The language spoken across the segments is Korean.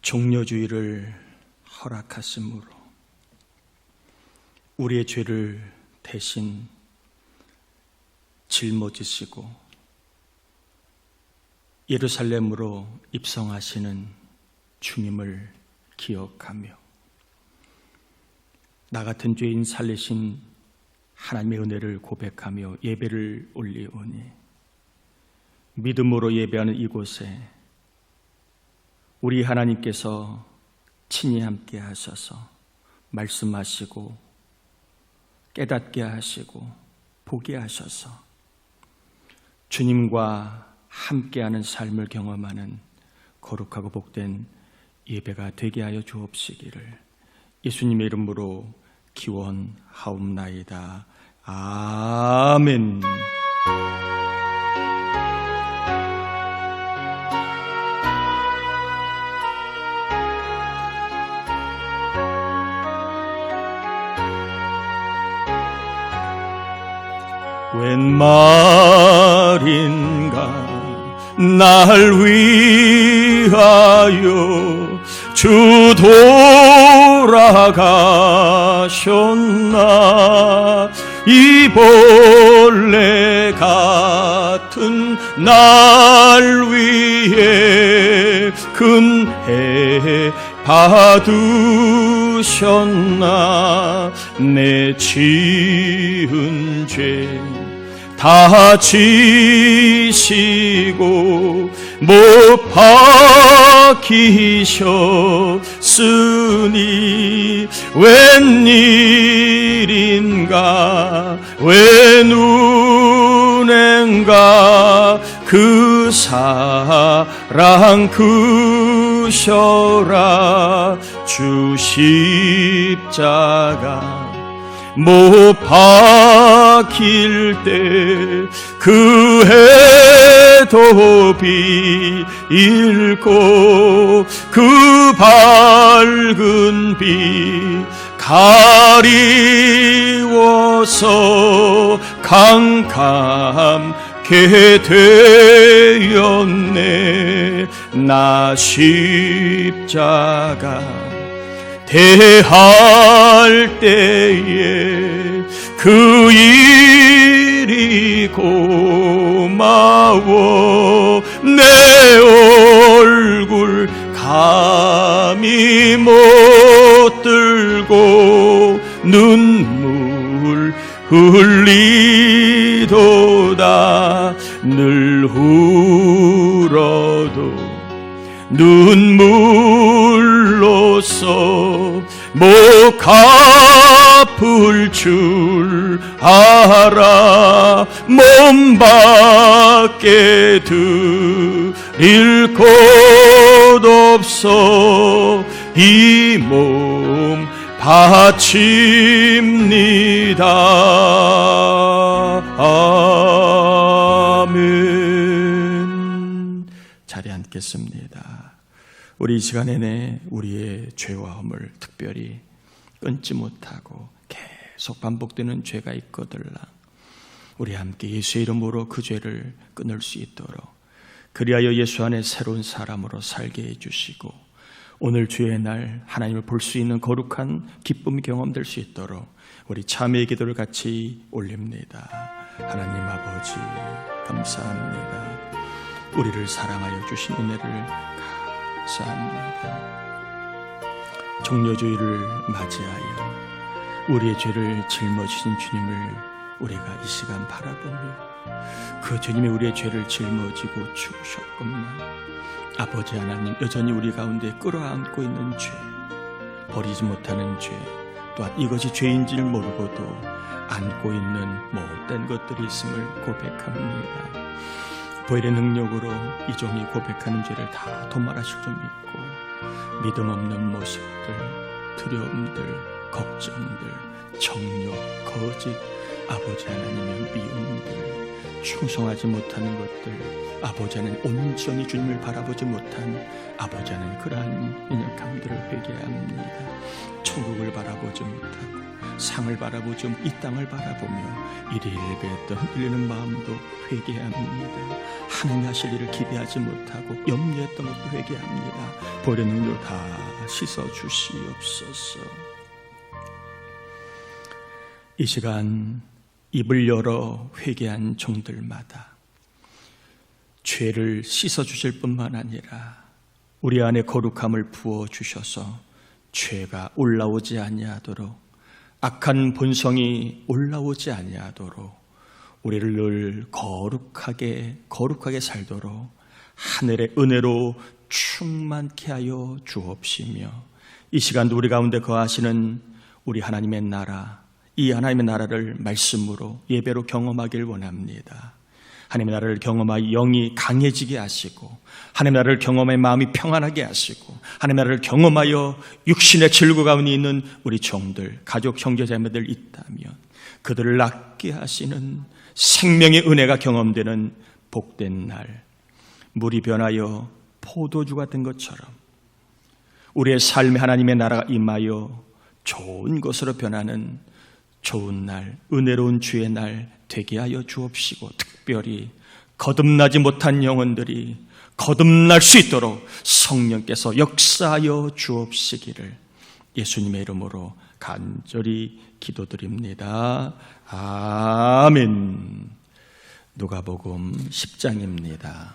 종려주의를 허락하심으로 우리의 죄를 대신 짊어지시고 예루살렘으로 입성하시는 주님을 기억하며 나 같은 죄인 살리신 하나님의 은혜를 고백하며 예배를 올리오니 믿음으로 예배하는 이곳에 우리 하나님께서 친히 함께 하셔서 말씀하시고 깨닫게 하시고 보게 하셔서 주님과 함께하는 삶을 경험하는 거룩하고 복된 예배가 되게 하여 주옵시기를 예수님의 이름으로 기원하옵나이다. 아멘. 웬 말인가 날 위하여 주 돌아가셨나 이 벌레 같은 날 위해 금해 받으셨나 내 지은 죄 다 지시고 못 박히셨으니 웬일인가 웬 은혜인가 그 사랑 크셔라 주 십자가 못 박힐 때 그 해도 비일고 그 밝은 빛 가리워서 캄캄게 되었네 나 십자가 대할 때에 그 일이 고마워 내 얼굴 감히 못 들고 눈물 흘리도다 늘 울어도 눈물로써 못 갚을 줄 알아 몸밖에 드릴 것 없어 이 몸 바칩니다. 아멘. 자리에 앉겠습니다. 우리 이 시간 내내 우리의 죄와 허물 특별히 끊지 못하고 계속 반복되는 죄가 있거들라 우리 함께 예수의 이름으로 그 죄를 끊을 수 있도록 그리하여 예수 안에 새로운 사람으로 살게 해주시고 오늘 주의 날 하나님을 볼 수 있는 거룩한 기쁨 경험될 수 있도록 우리 참회의 기도를 같이 올립니다. 하나님 아버지 감사합니다. 우리를 사랑하여 주신 은혜를 감사합니다. 종려주의를 맞이하여 우리의 죄를 짊어지신 주님을 우리가 이 시간 바라보며 그 주님이 우리의 죄를 짊어지고 죽으셨건만 아버지 하나님 여전히 우리 가운데 끌어안고 있는 죄 버리지 못하는 죄 또한 이것이 죄인 줄 모르고도 안고 있는 못된 것들이 있음을 고백합니다. 보혈의 능력으로 이 종이 고백하는 죄를 다 도말하실 줄 믿고 믿음 없는 모습들, 두려움들, 걱정들, 정욕, 거짓 아버지 하나님의 미움들, 충성하지 못하는 것들, 아버지 하나님 온전히 주님을 바라보지 못한 아버지 하나님 그러한 연약함들을 회개합니다. 천국을 바라보지 못하고 상을 바라보지 이 땅을 바라보며 이리일비했던 흔들리는 마음도 회개합니다. 하나님 하실 일을 기대하지 못하고 염려했던 것도 회개합니다. 버리는 눈으로 다 씻어주시옵소서. 이 시간 입을 열어 회개한 종들마다 죄를 씻어주실 뿐만 아니라 우리 안에 거룩함을 부어주셔서 죄가 올라오지 아니하도록, 악한 본성이 올라오지 아니하도록 우리를 늘 거룩하게 살도록 하늘의 은혜로 충만케 하여 주옵시며, 이 시간도 우리 가운데 거하시는 우리 하나님의 나라, 이 하나님의 나라를 말씀으로 예배로 경험하길 원합니다. 하나님의 나라를 경험하여 영이 강해지게 하시고, 하나님의 나라를 경험하여 마음이 평안하게 하시고, 하나님의 나라를 경험하여 육신의 질고 가운데 있는 우리 종들, 가족, 형제, 자매들 있다면 그들을 낫게 하시는 생명의 은혜가 경험되는 복된 날, 물이 변하여 포도주 같은 것처럼 우리의 삶에 하나님의 나라가 임하여 좋은 것으로 변하는 좋은 날, 은혜로운 주의 날 되게 하여 주옵시고, 특별히 거듭나지 못한 영혼들이 거듭날 수 있도록 성령께서 역사하여 주옵시기를 예수님의 이름으로 간절히 기도드립니다. 아멘. 누가복음 10장입니다.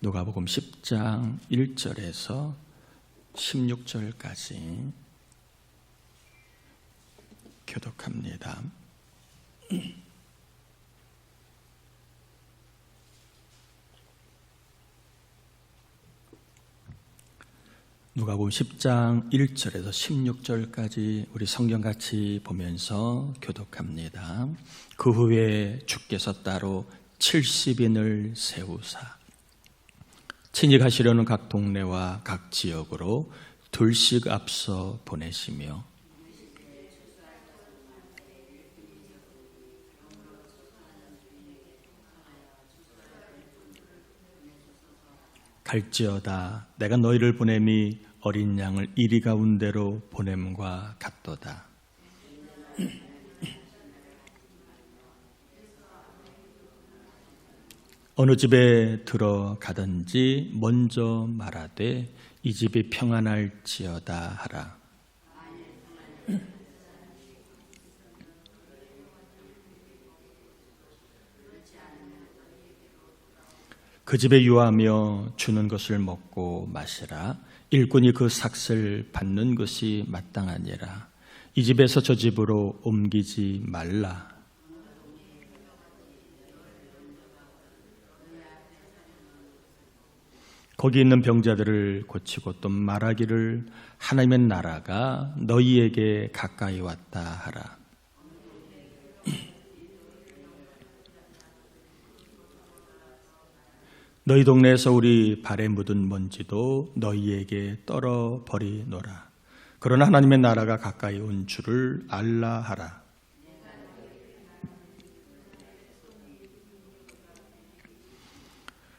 누가복음 10장 1절에서 16절까지 교독합니다. 누가복음 10장 1절에서 16절까지 우리 성경 같이 보면서 교독합니다. 그 후에 주께서 따로 70인을 세우사 친히 가시려는 각 동네와 각 지역으로 둘씩 앞서 보내시며 갈지어다 내가 너희를 보냄이 어린 양을 이리 가운데로 보냄과 같도다. 어느 집에 들어가든지 먼저 말하되 이 집이 평안할지어다 하라. 그 집에 유하며 주는 것을 먹고 마시라. 일꾼이 그 삭을 받는 것이 마땅하니라. 이 집에서 저 집으로 옮기지 말라. 거기 있는 병자들을 고치고 또 말하기를 하나님의 나라가 너희에게 가까이 왔다 하라. 너희 동네에서 우리 발에 묻은 먼지도 너희에게 떨어 버리노라. 그러나 하나님의 나라가 가까이 온 줄을 알라 하라.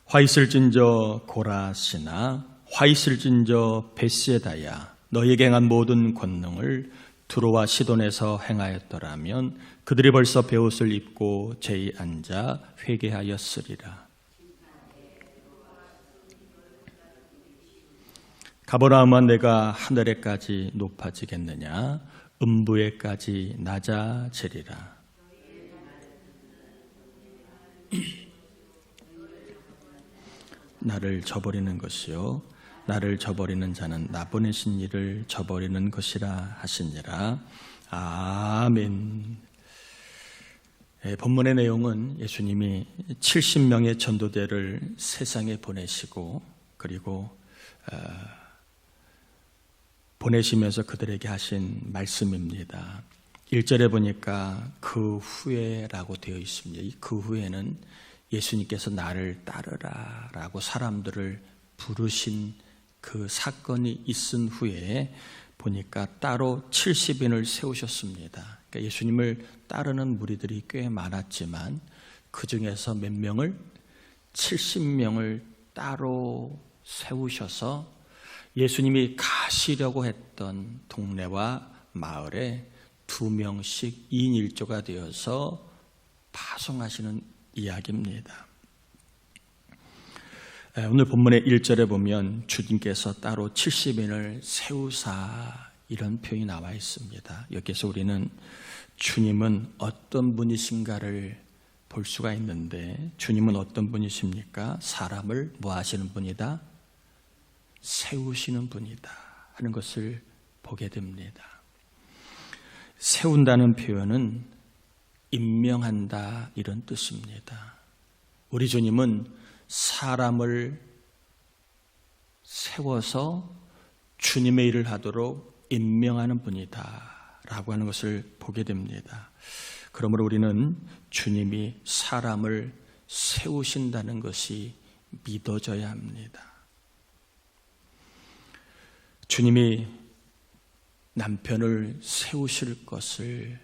화 있을진저 고라시나 화 있을진저 베스에다야 너희에게 행한 모든 권능을 두로와 시돈에서 행하였더라면 그들이 벌써 베옷을 입고 제이 앉아 회개하였으리라. 가버나움아 내가 하늘에까지 높아지겠느냐 음부에까지 낮아지리라. 나를 저버리는 것이요 나를 저버리는 자는 나 보내신 이를 저버리는 것이라 하시니라. 아멘. 본문의 내용은 예수님이 70명의 전도대를 세상에 보내시고 그리고 보내시면서 그들에게 하신 말씀입니다. 1절에 보니까 그 후에라고 되어 있습니다. 이 그 후에는 예수님께서 나를 따르라 라고 사람들을 부르신 그 사건이 있은 후에 보니까 따로 70인을 세우셨습니다. 그러니까 예수님을 따르는 무리들이 꽤 많았지만 그 중에서 몇 명을 70명을 따로 세우셔서 예수님이 가시려고 했던 동네와 마을에 2명씩 2인 1조가 되어서 파송하시는 이야기입니다. 오늘 본문의 1절에 보면 주님께서 따로 70인을 세우사 이런 표현이 나와 있습니다. 여기서 우리는 주님은 어떤 분이신가를 볼 수가 있는데, 주님은 어떤 분이십니까? 사람을 뭐 하시는 분이다? 세우시는 분이다 하는 것을 보게 됩니다. 세운다는 표현은 임명한다 이런 뜻입니다. 우리 주님은 사람을 세워서 주님의 일을 하도록 임명하는 분이다 라고 하는 것을 보게 됩니다. 그러므로 우리는 주님이 사람을 세우신다는 것이 믿어져야 합니다. 주님이 남편을 세우실 것을,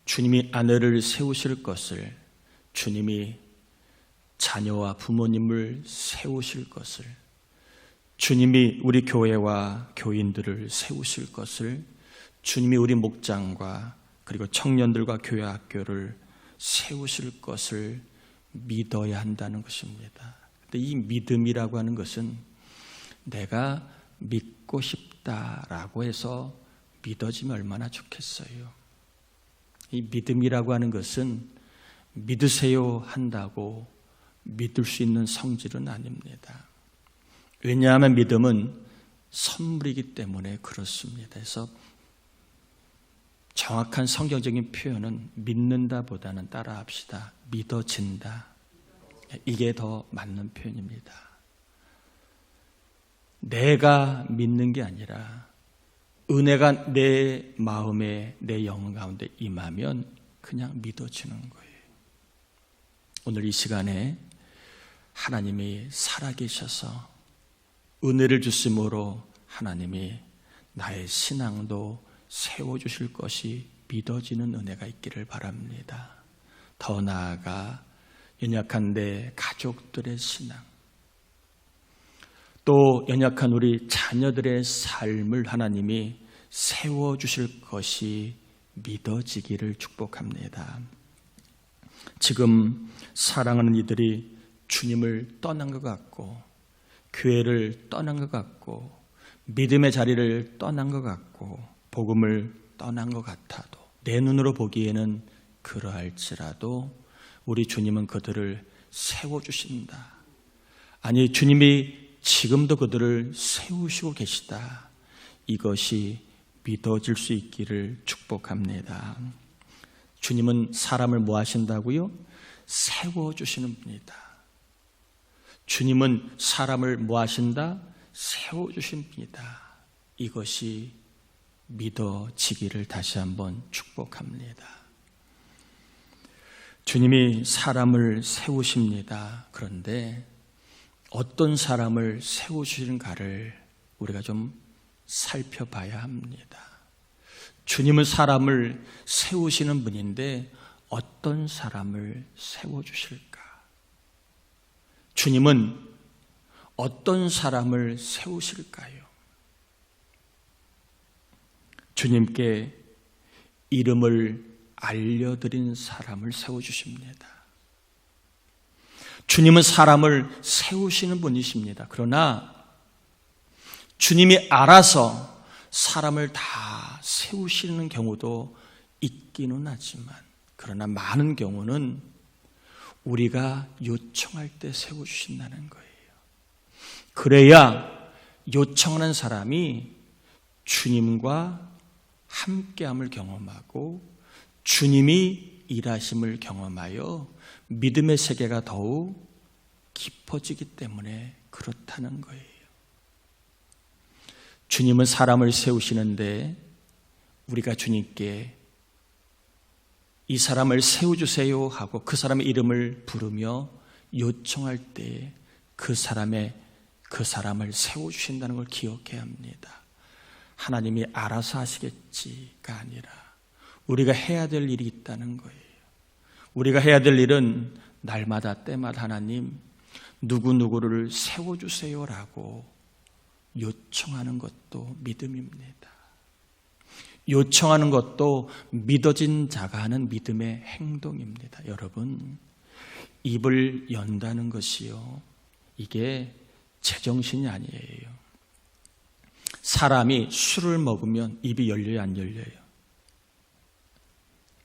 주님이 아내를 세우실 것을, 주님이 자녀와 부모님을 세우실 것을, 주님이 우리 교회와 교인들을 세우실 것을, 주님이 우리 목장과 그리고 청년들과 교회 학교를 세우실 것을 믿어야 한다는 것입니다. 근데 이 믿음이라고 하는 것은 내가 믿고 싶다라고 해서 믿어지면 얼마나 좋겠어요. 이 믿음이라고 하는 것은 믿으세요 한다고 믿을 수 있는 성질은 아닙니다. 왜냐하면 믿음은 선물이기 때문에 그렇습니다. 그래서 정확한 성경적인 표현은 믿는다보다는 따라합시다. 믿어진다. 이게 더 맞는 표현입니다. 내가 믿는 게 아니라 은혜가 내 마음에, 내 영혼 가운데 임하면 그냥 믿어지는 거예요. 오늘 이 시간에 하나님이 살아계셔서 은혜를 주심으로 하나님이 나의 신앙도 세워주실 것이 믿어지는 은혜가 있기를 바랍니다. 더 나아가 연약한 내 가족들의 신앙, 또 연약한 우리 자녀들의 삶을 하나님이 세워주실 것이 믿어지기를 축복합니다. 지금 사랑하는 이들이 주님을 떠난 것 같고, 교회를 떠난 것 같고, 믿음의 자리를 떠난 것 같고, 복음을 떠난 것 같아도, 내 눈으로 보기에는 그러할지라도 우리 주님은 그들을 세워주신다. 아니, 주님이 지금도 그들을 세우시고 계시다. 이것이 믿어질 수 있기를 축복합니다. 주님은 사람을 뭐 하신다고요? 세워주시는 분이다. 주님은 사람을 뭐 하신다? 세워주신 분이다. 이것이 믿어지기를 다시 한번 축복합니다. 주님이 사람을 세우십니다. 그런데 어떤 사람을 세우시는가를 우리가 좀 살펴봐야 합니다. 주님은 사람을 세우시는 분인데 어떤 사람을 세워주실까? 주님은 어떤 사람을 세우실까요? 주님께 이름을 알려드린 사람을 세워주십니다. 주님은 사람을 세우시는 분이십니다. 그러나 주님이 알아서 사람을 다 세우시는 경우도 있기는 하지만, 그러나 많은 경우는 우리가 요청할 때 세워주신다는 거예요. 그래야 요청하는 사람이 주님과 함께함을 경험하고 주님이 일하심을 경험하여 믿음의 세계가 더욱 깊어지기 때문에 그렇다는 거예요. 주님은 사람을 세우시는데 우리가 주님께 이 사람을 세워주세요 하고 그 사람의 이름을 부르며 요청할 때 그 사람의 그 사람을 세워주신다는 걸 기억해야 합니다. 하나님이 알아서 하시겠지가 아니라 우리가 해야 될 일이 있다는 거예요. 우리가 해야 될 일은 날마다 때마다 하나님 누구누구를 세워주세요라고 요청하는 것도 믿음입니다. 요청하는 것도 믿어진 자가 하는 믿음의 행동입니다. 여러분, 입을 연다는 것이요, 이게 제정신이 아니에요. 사람이 술을 먹으면 입이 열려요, 안 열려요?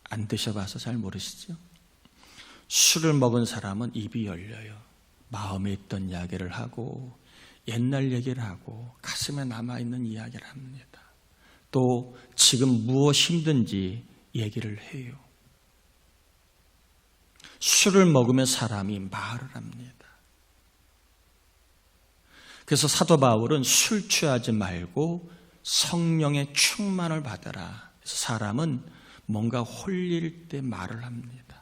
안 드셔봐서 잘 모르시죠? 술을 먹은 사람은 입이 열려요. 마음에 있던 이야기를 하고 옛날 얘기를 하고 가슴에 남아있는 이야기를 합니다. 또 지금 무엇 힘든지 얘기를 해요. 술을 먹으면 사람이 말을 합니다. 그래서 사도 바울은 술 취하지 말고 성령의 충만을 받아라. 그래서 사람은 뭔가 홀릴 때 말을 합니다.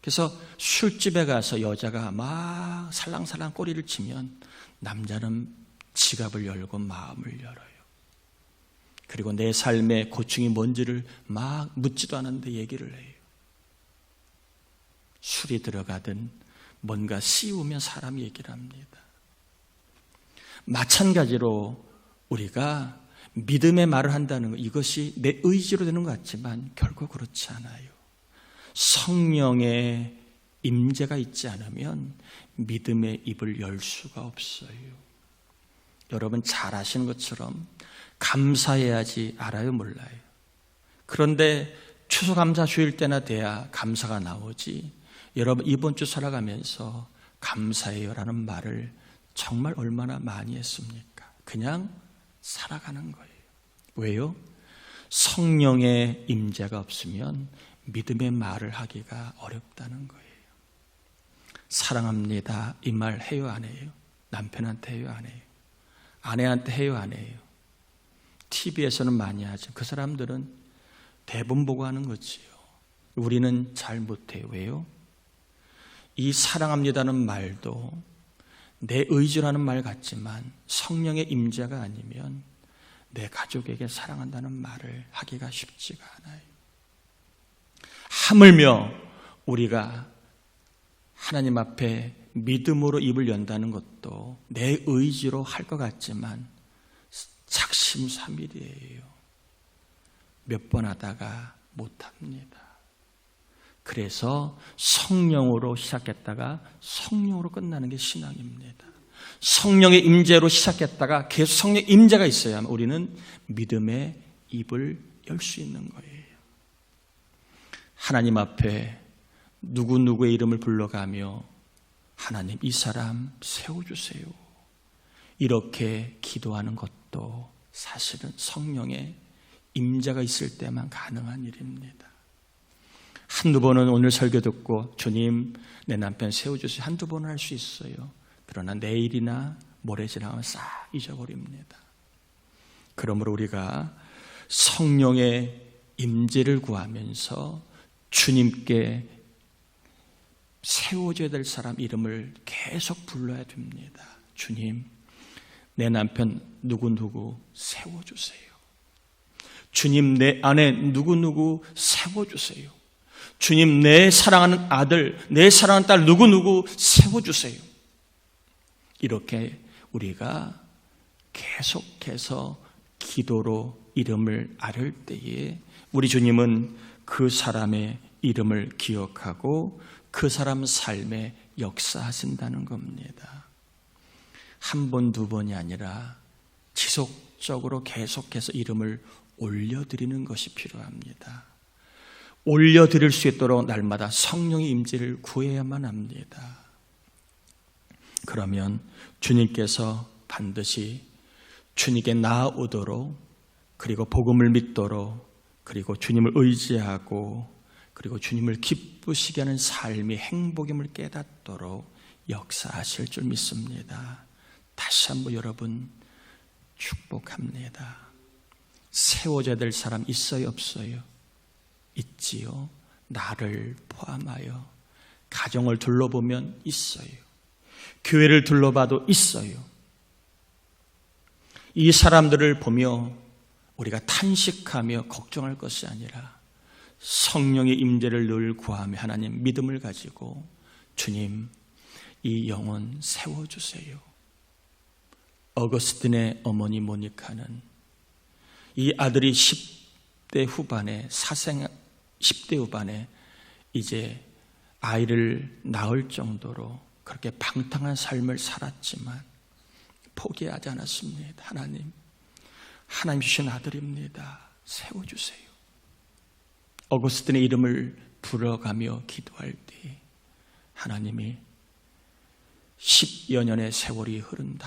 그래서 술집에 가서 여자가 막 살랑살랑 꼬리를 치면 남자는 지갑을 열고 마음을 열어요. 그리고 내 삶의 고충이 뭔지를 막 묻지도 않았는데 얘기를 해요. 술이 들어가든 뭔가 씌우면 사람이 얘기를 합니다. 마찬가지로 우리가 믿음의 말을 한다는 것, 이것이 내 의지로 되는 것 같지만 결코 그렇지 않아요. 성령의 임재가 있지 않으면 믿음의 입을 열 수가 없어요. 여러분 잘 아시는 것처럼 감사해야지 알아요, 몰라요? 그런데 추수감사주일 때나 돼야 감사가 나오지. 여러분 이번 주 살아가면서 감사해요라는 말을 정말 얼마나 많이 했습니까? 그냥 살아가는 거예요. 왜요? 성령의 임재가 없으면 믿음의 말을 하기가 어렵다는 거예요. 사랑합니다, 이 말 해요, 안 해요? 남편한테 해요, 안 해요? 아내한테 해요, 안 해요? TV에서는 많이 하죠. 그 사람들은 대본 보고 하는 거지요. 우리는 잘 못해요. 왜요? 이 사랑합니다는 말도 내 의지라는 말 같지만 성령의 임재가 아니면 내 가족에게 사랑한다는 말을 하기가 쉽지가 않아요. 하물며 우리가 하나님 앞에 믿음으로 입을 연다는 것도 내 의지로 할 것 같지만 작심삼일이에요. 몇 번 하다가 못합니다. 그래서 성령으로 시작했다가 성령으로 끝나는 게 신앙입니다. 성령의 임재로 시작했다가 계속 성령의 임재가 있어야만 우리는 믿음의 입을 열 수 있는 거예요. 하나님 앞에 누구누구의 이름을 불러가며 하나님 이 사람 세워주세요. 이렇게 기도하는 것도 사실은 성령의 임재가 있을 때만 가능한 일입니다. 한두 번은 오늘 설교 듣고 주님 내 남편 세워주세요 한두 번은 할 수 있어요. 그러나 내일이나 모레 지나면 싹 잊어버립니다. 그러므로 우리가 성령의 임재를 구하면서 주님께 세워줘야 될 사람 이름을 계속 불러야 됩니다. 주님, 내 남편 누구누구 세워주세요. 주님, 내 아내 누구누구 세워주세요. 주님, 내 사랑하는 아들, 내 사랑하는 딸 누구누구 세워주세요. 이렇게 우리가 계속해서 기도로 이름을 아뢰을 때에 우리 주님은 그 사람의 이름을 기억하고 그 사람 삶에 역사하신다는 겁니다. 한 번, 두 번이 아니라 지속적으로 계속해서 이름을 올려드리는 것이 필요합니다. 올려드릴 수 있도록 날마다 성령의 임재를 구해야만 합니다. 그러면 주님께서 반드시 주님께 나아오도록, 그리고 복음을 믿도록, 그리고 주님을 의지하고, 그리고 주님을 기쁘시게 하는 삶이 행복임을 깨닫도록 역사하실 줄 믿습니다. 다시 한번 여러분 축복합니다. 세워져야 될 사람 있어요, 없어요? 있지요. 나를 포함하여 가정을 둘러보면 있어요. 교회를 둘러봐도 있어요. 이 사람들을 보며 우리가 탄식하며 걱정할 것이 아니라 성령의 임재를 늘 구하며 하나님 믿음을 가지고 주님 이 영혼 세워주세요. 어거스틴의 어머니 모니카는 이 아들이 10대 후반에 10대 후반에 이제 아이를 낳을 정도로 그렇게 방탕한 삶을 살았지만 포기하지 않았습니다. 하나님 주신 아들입니다. 세워주세요. 어거스틴의 이름을 불어가며 기도할 때 하나님이 10여 년의 세월이 흐른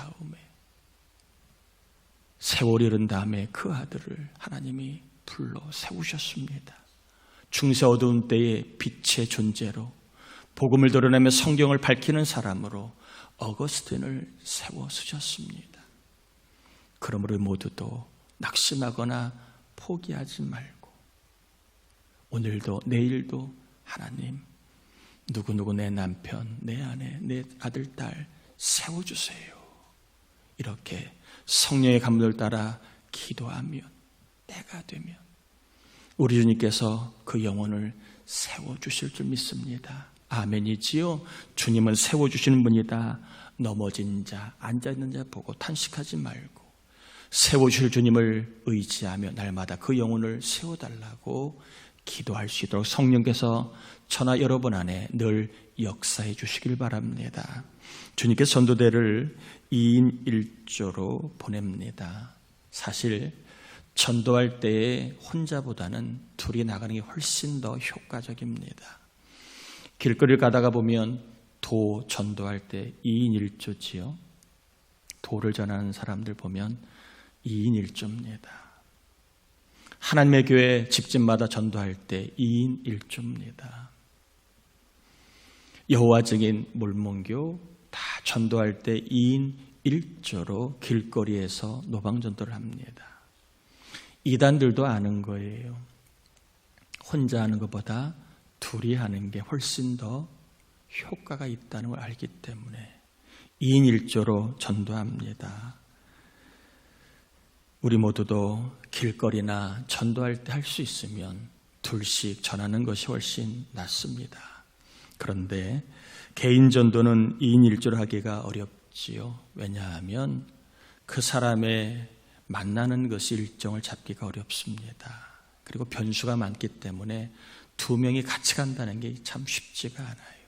다음에 그 아들을 하나님이 불러 세우셨습니다. 중세 어두운 때의 빛의 존재로 복음을 드러내며 성경을 밝히는 사람으로 어거스틴을 세워주셨습니다. 그러므로 모두도 낙심하거나 포기하지 말고 오늘도 내일도 하나님 누구누구 내 남편, 내 아내, 내 아들, 딸 세워주세요. 이렇게 성령의 감동을 따라 기도하면 때가 되면 우리 주님께서 그 영혼을 세워주실 줄 믿습니다. 아멘이지요. 주님은 세워주시는 분이다. 넘어진 자, 앉아있는 자 보고 탄식하지 말고 세워주실 주님을 의지하며 날마다 그 영혼을 세워달라고 기도할 수 있도록 성령께서 저나 여러분 안에 늘 역사해 주시길 바랍니다. 주님께서 전도대를 2인 1조로 보냅니다. 사실 전도할 때에 혼자보다는 둘이 나가는 게 훨씬 더 효과적입니다. 길거리를 가다가 보면 도 전도할 때 2인 1조지요. 도를 전하는 사람들 보면 2인 1조입니다. 하나님의 교회 집집마다 전도할 때 2인 1조입니다. 여호와 증인 몰몬교 다 전도할 때 2인 1조로 길거리에서 노방전도를 합니다. 이단들도 아는 거예요. 혼자 하는 것보다 둘이 하는 게 훨씬 더 효과가 있다는 걸 알기 때문에 2인 1조로 전도합니다. 우리 모두도 길거리나 전도할 때 할 수 있으면 둘씩 전하는 것이 훨씬 낫습니다. 그런데 개인 전도는 2인 1조로 하기가 어렵지요. 왜냐하면 그 사람의 만나는 것이 일정을 잡기가 어렵습니다. 그리고 변수가 많기 때문에 두 명이 같이 간다는 게 참 쉽지가 않아요.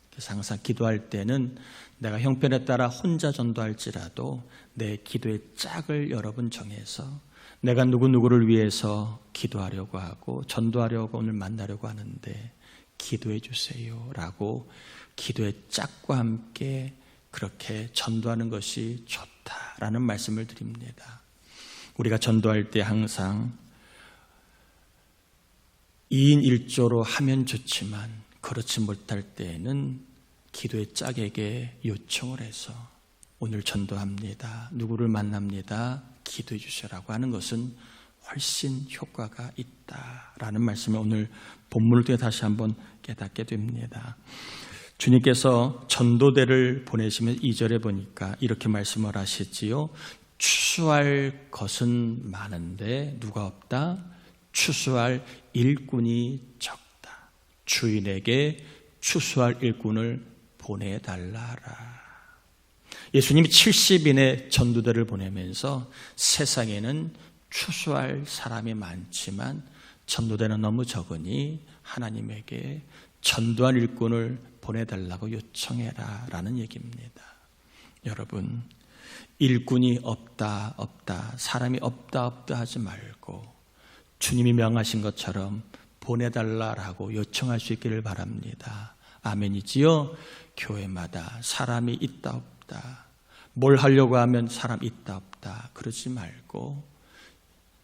그래서 항상 기도할 때는 내가 형편에 따라 혼자 전도할지라도 내 기도의 짝을 여러 번 정해서 내가 누구누구를 위해서 기도하려고 하고 전도하려고 오늘 만나려고 하는데 기도해 주세요 라고 기도의 짝과 함께 그렇게 전도하는 것이 좋다라는 말씀을 드립니다. 우리가 전도할 때 항상 2인 1조로 하면 좋지만 그렇지 못할 때에는 기도의 짝에게 요청을 해서 오늘 전도합니다. 누구를 만납니다. 기도해 주시라고 하는 것은 훨씬 효과가 있다라는 말씀을 오늘 본문을 통해 다시 한번 깨닫게 됩니다. 주님께서 전도대를 보내시면 2절에 보니까 이렇게 말씀을 하시지요. 추수할 것은 많은데 누가 없다? 추수할 일꾼이 적다. 주인에게 추수할 일꾼을 보내달라라. 예수님이 70인의 전도대를 보내면서 세상에는 추수할 사람이 많지만 전도대는 너무 적으니 하나님에게 전도할 일꾼을 보내달라고 요청해라 라는 얘기입니다. 여러분, 일꾼이 없다 사람이 없다 하지 말고 주님이 명하신 것처럼 보내달라라고 요청할 수 있기를 바랍니다. 아멘이지요? 교회마다 사람이 있다 없다, 뭘 하려고 하면 사람 있다 없다 그러지 말고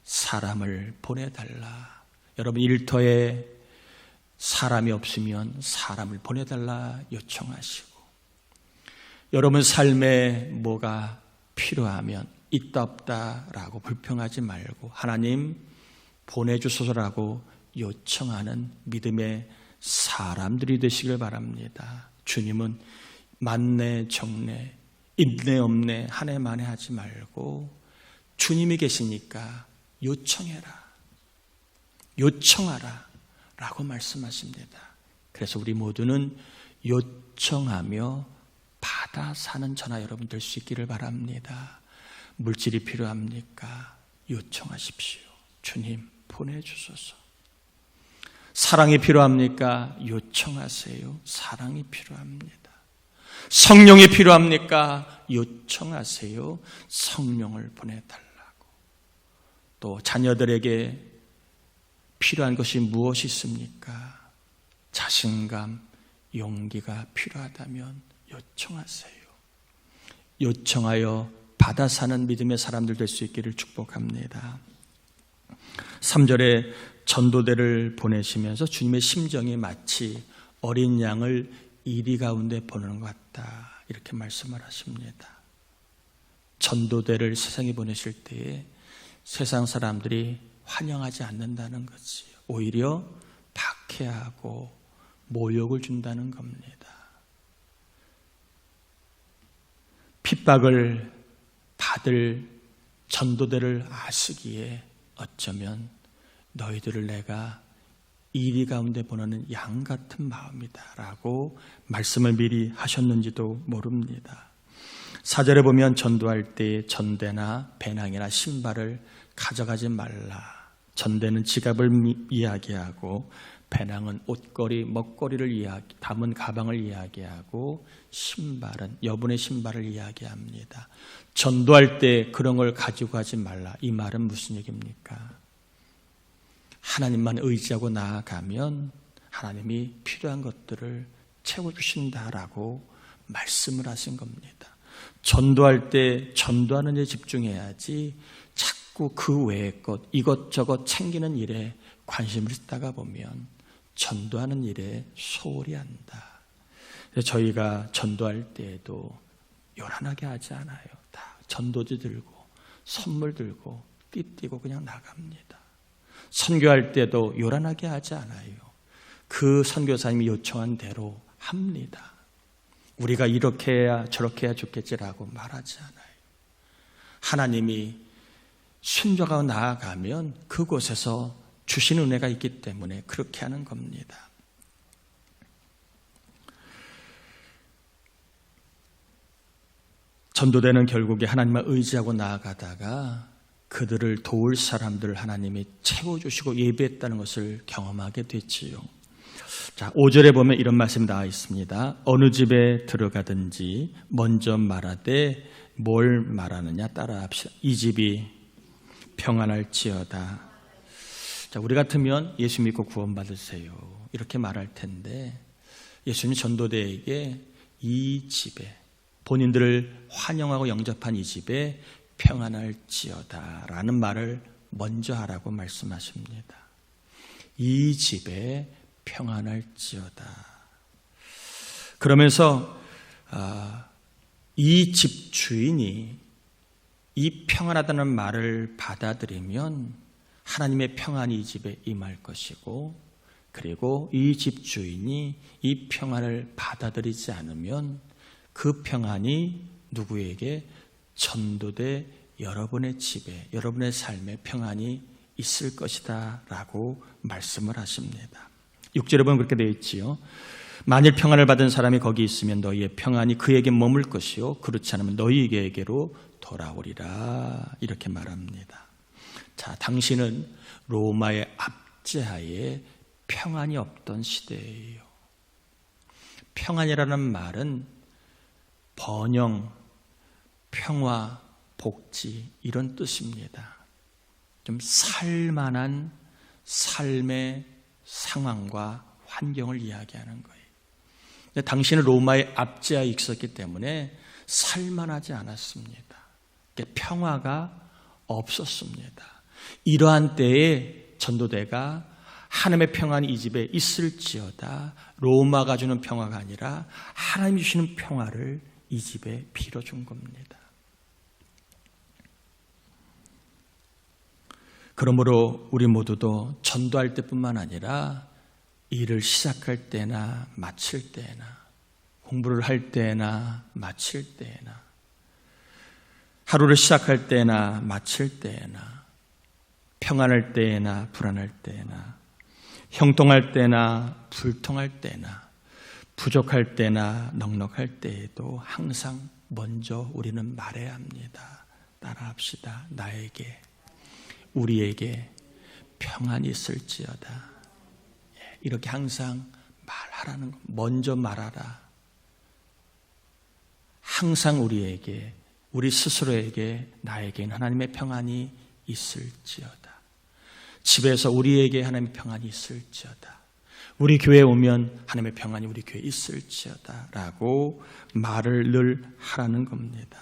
사람을 보내달라. 여러분 일터에 사람이 없으면 사람을 보내달라 요청하시고, 여러분 삶에 뭐가 필요하면 있다 없다라고 불평하지 말고 하나님 보내주소서라고 요청하는 믿음의 사람들이 되시길 바랍니다. 주님은 만내 정내 있네 없네 한 해 만에 하지 말고 주님이 계시니까 요청하라 라고 말씀하십니다. 그래서 우리 모두는 요청하며 받아 사는 저나 여러분 될 수 있기를 바랍니다. 물질이 필요합니까? 요청하십시오. 주님 보내주소서. 사랑이 필요합니까? 요청하세요. 사랑이 필요합니다. 성령이 필요합니까? 요청하세요. 성령을 보내달라고. 또 자녀들에게 필요한 것이 무엇이 있습니까? 자신감, 용기가 필요하다면 요청하세요. 요청하여 받아 사는 믿음의 사람들 될 수 있기를 축복합니다. 3절에 전도대를 보내시면서 주님의 심정이 마치 어린 양을 이리 가운데 보내는 것 같다 이렇게 말씀을 하십니다. 전도대를 세상에 보내실 때에 세상 사람들이 환영하지 않는다는 거지. 오히려 박해하고 모욕을 준다는 겁니다. 핍박을 받을 전도대를 아시기에 어쩌면 너희들을 내가 이리 가운데 보내는 양 같은 마음이다 라고 말씀을 미리 하셨는지도 모릅니다. 4절에 보면 전도할 때 전대나 배낭이나 신발을 가져가지 말라. 전대는 지갑을 이야기하고 배낭은 옷걸이, 먹거리를 담은 가방을 이야기하고 신발은 여분의 신발을 이야기합니다. 전도할 때 그런 걸 가지고 가지 말라. 이 말은 무슨 얘기입니까? 하나님만 의지하고 나아가면 하나님이 필요한 것들을 채워주신다라고 말씀을 하신 겁니다. 전도할 때 전도하는 일에 집중해야지 자꾸 그 외의 것 이것저것 챙기는 일에 관심을 쓰다가 보면 전도하는 일에 소홀히 한다. 저희가 전도할 때에도 요란하게 하지 않아요. 다 전도지 들고 선물 들고 띠띠고 그냥 나갑니다. 선교할 때도 요란하게 하지 않아요. 그 선교사님이 요청한 대로 합니다. 우리가 이렇게 해야 저렇게 해야 좋겠지라고 말하지 않아요. 하나님이 순종하고 나아가면 그곳에서 주시는 은혜가 있기 때문에 그렇게 하는 겁니다. 전도대는 결국에 하나님을 의지하고 나아가다가 그들을 도울 사람들을 하나님이 채워주시고 예비했다는 것을 경험하게 됐지요. 자, 5절에 보면 이런 말씀이 나와 있습니다. 어느 집에 들어가든지 먼저 말하되 뭘 말하느냐 따라합시다. 이 집이 평안할지어다. 자, 우리 같으면 예수 믿고 구원받으세요 이렇게 말할 텐데 예수님 전도대에게 이 집에 본인들을 환영하고 영접한 이 집에 평안할지어다 라는 말을 먼저 하라고 말씀하십니다. 이 집에 평안할지어다. 그러면서 이 집 주인이 이 평안하다는 말을 받아들이면 하나님의 평안이 이 집에 임할 것이고, 그리고 이 집 주인이 이 평안을 받아들이지 않으면 그 평안이 누구에게 전도대 여러분의 집에 여러분의 삶에 평안이 있을 것이다 라고 말씀을 하십니다. 6절에 보면 그렇게 되어 있지요. 만일 평안을 받은 사람이 거기 있으면 너희의 평안이 그에게 머물 것이요 그렇지 않으면 너희에게로 돌아오리라 이렇게 말합니다. 자, 당신은 로마의 압제하에 평안이 없던 시대예요. 평안이라는 말은 번영, 평화, 복지 이런 뜻입니다. 좀 살만한 삶의 상황과 환경을 이야기하는 거예요. 근데 당신은 로마의 압제하에 있었기 때문에 살만하지 않았습니다. 평화가 없었습니다. 이러한 때에 전도대가 하나님의 평안이 이 집에 있을지어다 로마가 주는 평화가 아니라 하나님이 주시는 평화를 이 집에 빌어준 겁니다. 그러므로 우리 모두도 전도할 때뿐만 아니라 일을 시작할 때나 마칠 때나 공부를 할 때나 마칠 때나, 하루를 시작할 때나 마칠 때나, 평안할 때나 불안할 때나, 형통할 때나 불통할 때나, 부족할 때나 넉넉할 때에도 항상 먼저 우리는 말해야 합니다. 따라합시다. 나에게, 우리에게 평안이 있을지어다. 이렇게 항상 말하라는 것. 먼저 말하라. 항상 우리에게, 우리 스스로에게, 나에게는 하나님의 평안이 있을지어다. 집에서 우리에게 하나님의 평안이 있을지어다. 우리 교회에 오면 하나님의 평안이 우리 교회에 있을지어다 라고 말을 늘 하라는 겁니다.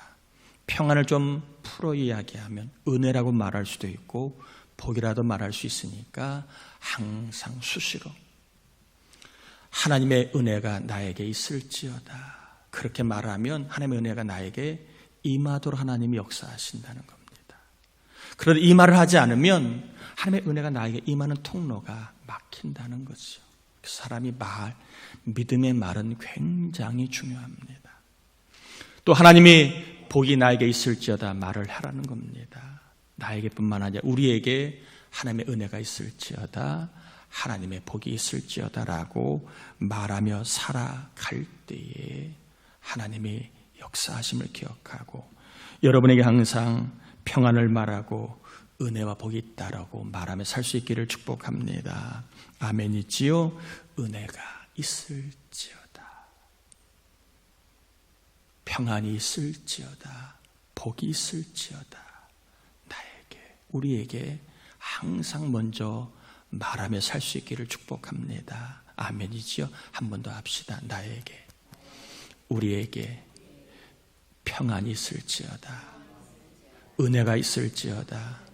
평안을 좀 풀어 이야기하면 은혜라고 말할 수도 있고 복이라도 말할 수 있으니까 항상 수시로 하나님의 은혜가 나에게 있을지어다. 그렇게 말하면 하나님의 은혜가 나에게 임하도록 하나님이 역사하신다는 겁니다. 그런데 이 말을 하지 않으면 하나님의 은혜가 나에게 임하는 통로가 막힌다는 거죠. 사람이 믿음의 말은 굉장히 중요합니다. 또 하나님이 복이 나에게 있을지어다 말을 하라는 겁니다. 나에게뿐만 아니라 우리에게 하나님의 은혜가 있을지어다, 하나님의 복이 있을지어다라고 말하며 살아갈 때에 하나님이 역사하심을 기억하고 여러분에게 항상 평안을 말하고 은혜와 복이 있다라고 말하며 살 수 있기를 축복합니다. 아멘이지요? 은혜가 있을지어다, 평안이 있을지어다, 복이 있을지어다. 나에게, 우리에게 항상 먼저 말하며 살 수 있기를 축복합니다. 아멘이지요? 한 번 더 합시다. 나에게, 우리에게 평안이 있을지어다, 은혜가 있을지어다,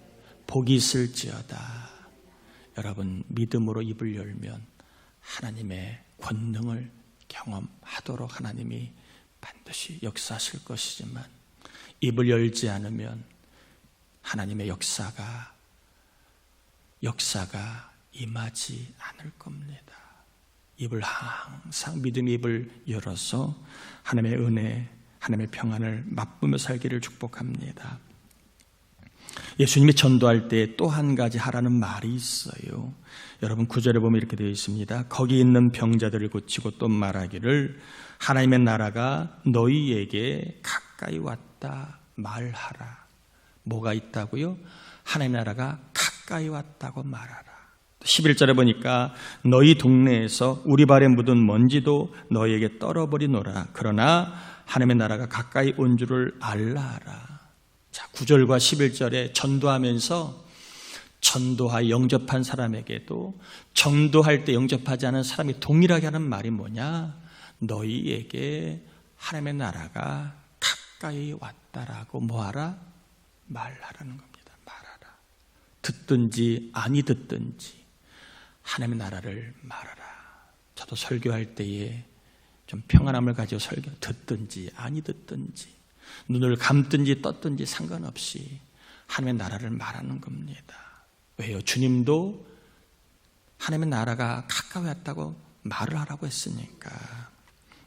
복이 있을지어다. 여러분, 믿음으로 입을 열면 하나님의 권능을 경험하도록 하나님이 반드시 역사하실 것이지만 입을 열지 않으면 하나님의 역사가 임하지 않을 겁니다. 입을 항상 믿음의 입을 열어서 하나님의 은혜, 하나님의 평안을 맛보며 살기를 축복합니다. 예수님이 전도할 때 또 한 가지 하라는 말이 있어요. 여러분 9절에 보면 이렇게 되어 있습니다. 거기 있는 병자들을 고치고 또 말하기를 하나님의 나라가 너희에게 가까이 왔다 말하라. 뭐가 있다고요? 하나님의 나라가 가까이 왔다고 말하라. 11절에 보니까 너희 동네에서 우리 발에 묻은 먼지도 너희에게 떨어버리노라. 그러나 하나님의 나라가 가까이 온 줄을 알라하라. 자, 9절과 11절에 전도하면서 전도하여 영접한 사람에게도 전도할 때 영접하지 않은 사람이 동일하게 하는 말이 뭐냐? 너희에게 하나님의 나라가 가까이 왔다라고 뭐하라? 말하라는 겁니다. 말하라. 듣든지 아니 듣든지 하나님의 나라를 말하라. 저도 설교할 때에 좀 평안함을 가지고 듣든지 아니 듣든지 눈을 감든지 떴든지 상관없이 하나님의 나라를 말하는 겁니다. 왜요? 주님도 하나님의 나라가 가까이 왔다고 말을 하라고 했으니까.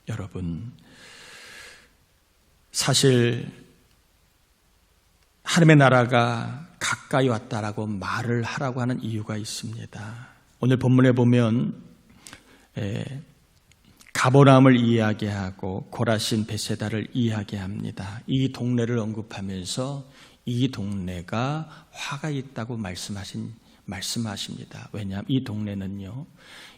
여러분, 사실 하나님의 나라가 가까이 왔다라고 말을 하라고 하는 이유가 있습니다. 오늘 본문에 보면 가버나움을 이야기하고 고라신 베세다를 이야기합니다. 이 언급하면서 이 동네가 화가 있다고 말씀하십니다. 왜냐하면 이 동네는요,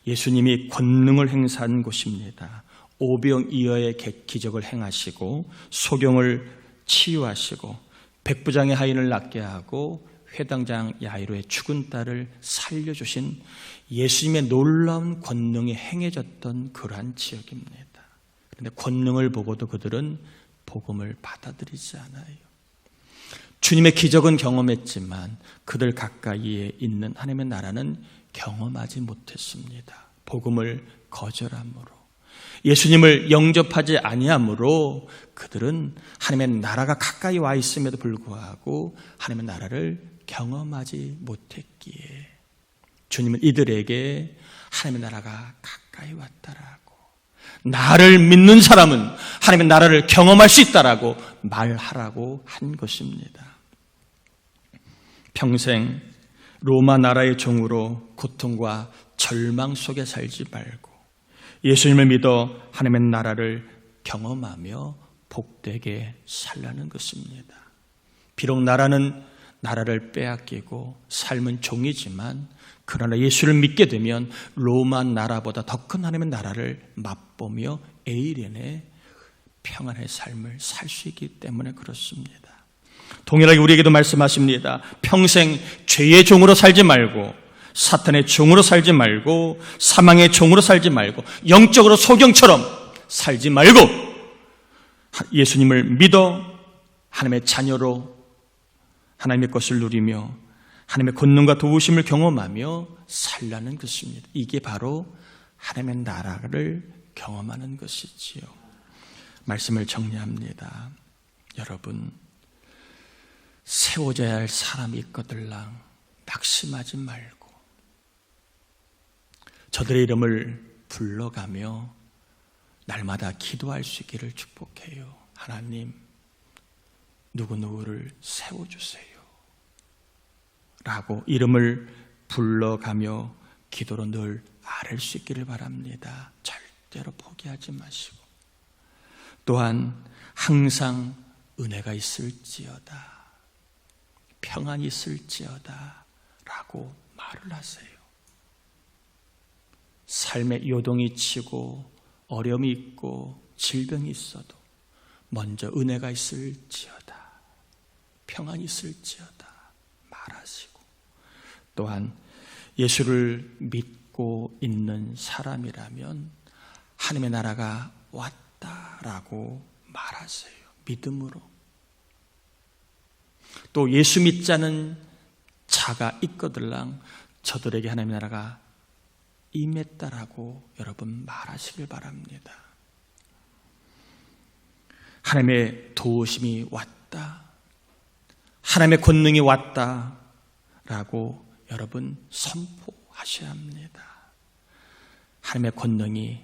예수님이 권능을 행사한 곳입니다. 오병이어의 기적을 행하시고 소경을 치유하시고 백부장의 하인을 낫게 하고 회당장 야이로의 죽은 딸을 살려주신 예수님의 놀라운 권능이 행해졌던 그러한 지역입니다. 그런데 권능을 보고도 그들은 복음을 받아들이지 않아요. 주님의 기적은 경험했지만 그들 가까이에 있는 하나님의 나라는 경험하지 못했습니다. 복음을 거절함으로, 예수님을 영접하지 아니함으로 그들은 하나님의 나라가 가까이 와 있음에도 불구하고 하나님의 나라를 경험하지 못했기에 주님은 이들에게 하나님의 나라가 가까이 왔다라고, 나를 믿는 사람은 하나님의 나라를 경험할 수 있다라고 말하라고 한 것입니다. 평생 로마 나라의 종으로 고통과 절망 속에 살지 말고 예수님을 믿어 하나님의 나라를 경험하며 복되게 살라는 것입니다. 비록 나라를 빼앗기고 삶은 종이지만 그러나 예수를 믿게 되면 로마 나라보다 더 큰 하나님의 나라를 맛보며 에이렌의 평안의 삶을 살 수 있기 때문에 그렇습니다. 동일하게 우리에게도 말씀하십니다. 평생 죄의 종으로 살지 말고 사탄의 종으로 살지 말고 사망의 종으로 살지 말고 영적으로 소경처럼 살지 말고 예수님을 믿어 하나님의 자녀로 하나님의 것을 누리며 하나님의 권능과 도우심을 경험하며 살라는 것입니다. 이게 바로 하나님의 나라를 경험하는 것이지요. 말씀을 정리합니다. 여러분, 세워져야 할 사람이 있거들랑 낙심하지 말고 저들의 이름을 불러가며 날마다 기도할 수 있기를 축복해요. 하나님, 누구누구를 세워주세요 라고 이름을 불러가며 기도로 늘 아랠 수 있기를 바랍니다. 절대로 포기하지 마시고 또한 항상 은혜가 있을지어다, 평안이 있을지어다 라고 말을 하세요. 삶에 요동이 치고 어려움이 있고 질병이 있어도 먼저 은혜가 있을지어다, 평안이 있을지어다 말하시고 또한 예수를 믿고 있는 사람이라면 하나님의 나라가 왔다라고 말하세요. 믿음으로. 또 예수 믿지 않은 자가 있거들랑 저들에게 하나님의 나라가 임했다라고 여러분 말하시길 바랍니다. 하나님의 도우심이 왔다, 하나님의 권능이 왔다라고 여러분 선포하셔야 합니다. 하나님의 권능이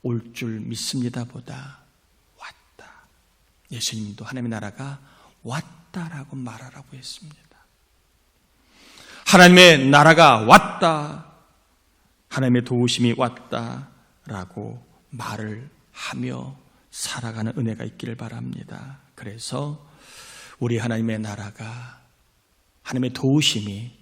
올 줄 믿습니다 보다 왔다. 예수님도 하나님의 나라가 왔다라고 말하라고 했습니다. 하나님의 나라가 왔다, 하나님의 도우심이 왔다라고 말을 하며 살아가는 은혜가 있기를 바랍니다. 그래서 우리 하나님의 나라가, 하나님의 도우심이,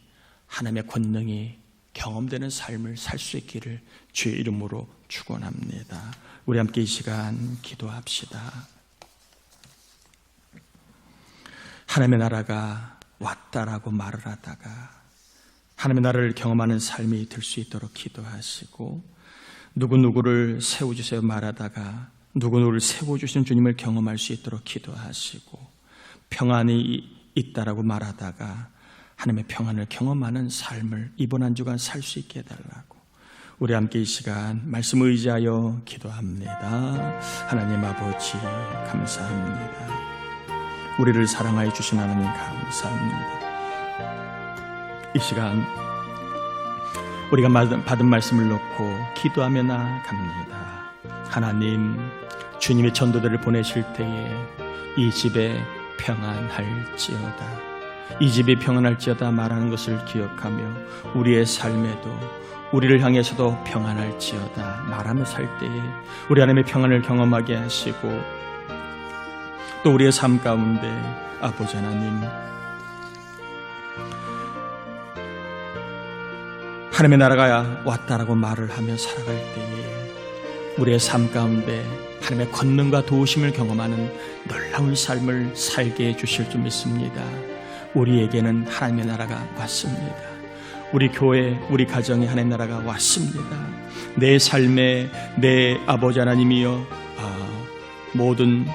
하나님의 권능이 경험되는 삶을 살 수 있기를 주의 이름으로 축원합니다. 우리 함께 이 시간 기도합시다. 하나님의 나라가 왔다라고 말을 하다가 하나님의 나라를 경험하는 삶이 될 수 있도록 기도하시고, 누구누구를 세워주세요 말하다가 누구누구를 세워주신 주님을 경험할 수 있도록 기도하시고, 평안이 있다라고 말하다가 하나님의 평안을 경험하는 삶을 이번 한 주간 살 수 있게 해달라고 우리 함께 이 시간 말씀을 의지하여 기도합니다. 하나님 아버지 감사합니다. 우리를 사랑하여 주신 하나님 감사합니다. 이 시간 우리가 받은 말씀을 놓고 기도하며 나아갑니다. 하나님, 주님의 전도들을 보내실 때에 이 집에 평안할지어다, 이 집이 평안할지어다 말하는 것을 기억하며 우리의 삶에도 우리를 향해서도 평안할지어다 말하며 살 때에 우리 하나님의 평안을 경험하게 하시고, 또 우리의 삶 가운데 아버지 하나님, 하나님의 나라가 왔다라고 말을 하며 살아갈 때에 우리의 삶 가운데 하나님의 권능과 도우심을 경험하는 놀라운 삶을 살게 해주실 줄 믿습니다. 우리에게는 하나님의 나라가 왔습니다. 우리 교회, 우리 가정에 하나님의 나라가 왔습니다. 내 삶에 내 아버지 하나님이여, 모든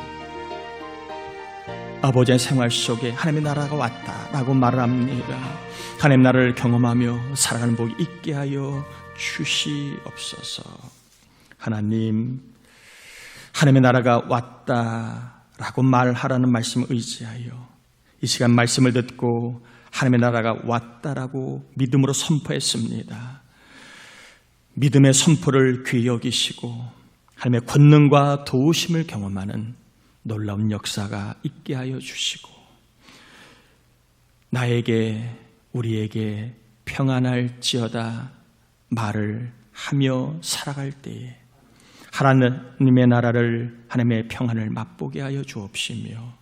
아버지의 생활 속에 하나님의 나라가 왔다라고 말을 합니다. 하나님의 나라를 경험하며 살아가는 복이 있게 하여 주시옵소서. 하나님, 하나님의 나라가 왔다라고 말하라는 말씀을 의지하여 이 시간 말씀을 듣고 하나님의 나라가 왔다라고 믿음으로 선포했습니다. 믿음의 선포를 귀히 여기시고 하나님의 권능과 도우심을 경험하는 놀라운 역사가 있게 하여 주시고, 나에게 우리에게 평안할지어다 말을 하며 살아갈 때에 하나님의 나라를, 하나님의 평안을 맛보게 하여 주옵시며,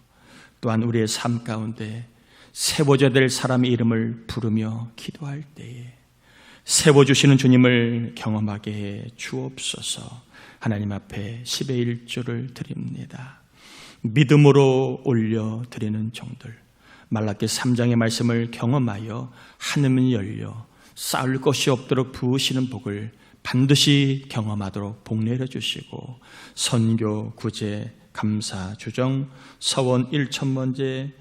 또한 우리의 삶 가운데 세워져야 될 사람의 이름을 부르며 기도할 때에 세워주시는 주님을 경험하게 해 주옵소서. 하나님 앞에 10의 1조를 드립니다. 믿음으로 올려드리는 종들, 말라기 3장의 말씀을 경험하여 하늘문이 열려 쌓을 것이 없도록 부으시는 복을 반드시 경험하도록 복 내려주시고, 선교, 구제, 감사, 주정, 서원 1천번제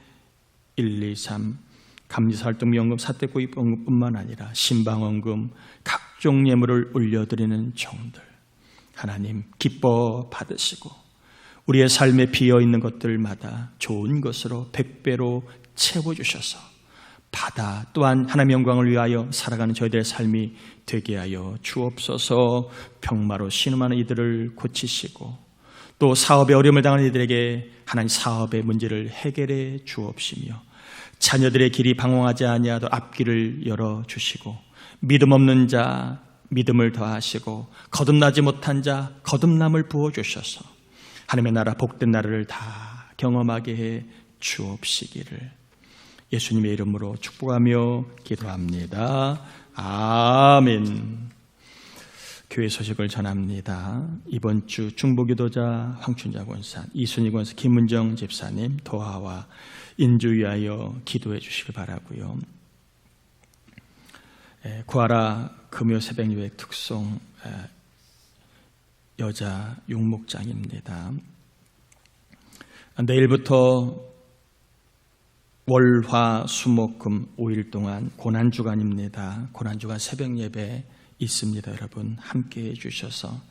1, 2, 3 감리사활동비연금, 사대구입원금뿐만 아니라 신방원금, 각종 예물을 올려드리는 종들, 하나님 기뻐 받으시고 우리의 삶에 비어있는 것들마다 좋은 것으로 100배로 채워주셔서 바다 또한 하나님의 영광을 위하여 살아가는 저희들의 삶이 되게 하여 주옵소서. 병마로 신음하는 이들을 고치시고, 또 사업에 어려움을 당하는 이들에게 하나님 사업의 문제를 해결해 주옵시며, 자녀들의 길이 방황하지 아니하도록 앞길을 열어주시고, 믿음 없는 자 믿음을 더하시고, 거듭나지 못한 자 거듭남을 부어주셔서 하나님의 나라 복된 나라를 다 경험하게 해 주옵시기를 예수님의 이름으로 축복하며 기도합니다. 아멘. 교회 소식을 전합니다. 이번 주 중보기도자 황춘자 권사, 이순희 권사, 김은정 집사님 도하와 인주 위하여 기도해 주시길 바라고요. 구하라 금요 새벽 예배 특송 여자 육목장입니다. 내일부터 월화 수목금 5일 동안 고난주간입니다. 고난주간 새벽 예배 있습니다. 여러분 함께해 주셔서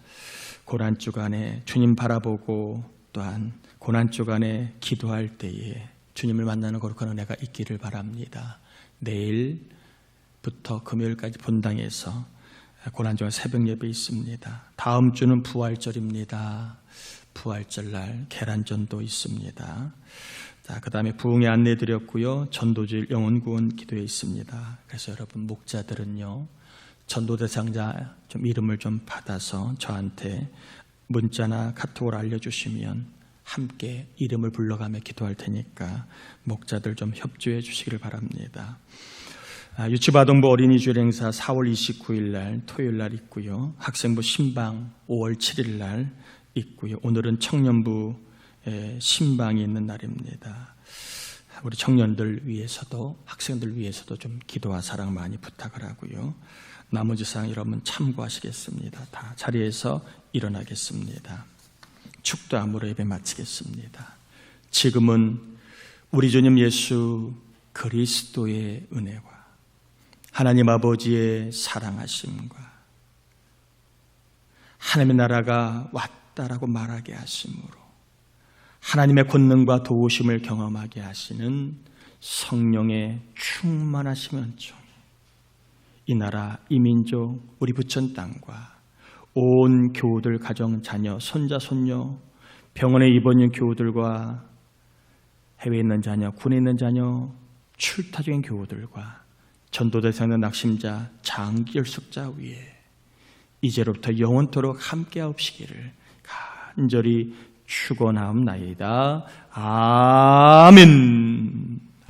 고난주간에 주님 바라보고 또한 고난주간에 기도할 때에 주님을 만나는 거룩한 은혜가 있기를 바랍니다. 내일부터 금요일까지 본당에서 고난주간 새벽 예배 있습니다. 다음 주는 부활절입니다. 부활절날 계란전도 있습니다. 자, 그 다음에 부흥회 안내드렸고요. 전도주일 영혼구원 기도회 있습니다. 그래서 여러분 목자들은요, 전도 대상자 좀 이름을 좀 받아서 저한테 문자나 카톡으로 알려주시면 함께 이름을 불러가며 기도할 테니까 목자들 좀 협조해 주시기를 바랍니다. 유치부아동부 어린이주일 행사 4월 29일 날 토요일 날 있고요. 학생부 신방 5월 7일 날 있고요. 오늘은 청년부 신방이 있는 날입니다. 우리 청년들 위해서도 학생들 위해서도 좀 기도와 사랑 많이 부탁을 하고요. 나머지 사항 여러분 참고하시겠습니다. 다 자리에서 일어나겠습니다. 축도함으로 예배 마치겠습니다. 지금은 우리 주님 예수 그리스도의 은혜와 하나님 아버지의 사랑하심과 하나님의 나라가 왔다라고 말하게 하심으로 하나님의 권능과 도우심을 경험하게 하시는 성령의 충만하심을 은총, 이 나라, 이 민족, 우리 부천 땅과 온 교우들, 가정, 자녀, 손자, 손녀, 병원에 입원인 교우들과 해외에 있는 자녀, 군에 있는 자녀, 출타 중인 교우들과 전도대상의 낙심자, 장기결석자 위에 이제로부터 영원토록 함께하옵시기를 간절히 축원하옵나이다. 아멘.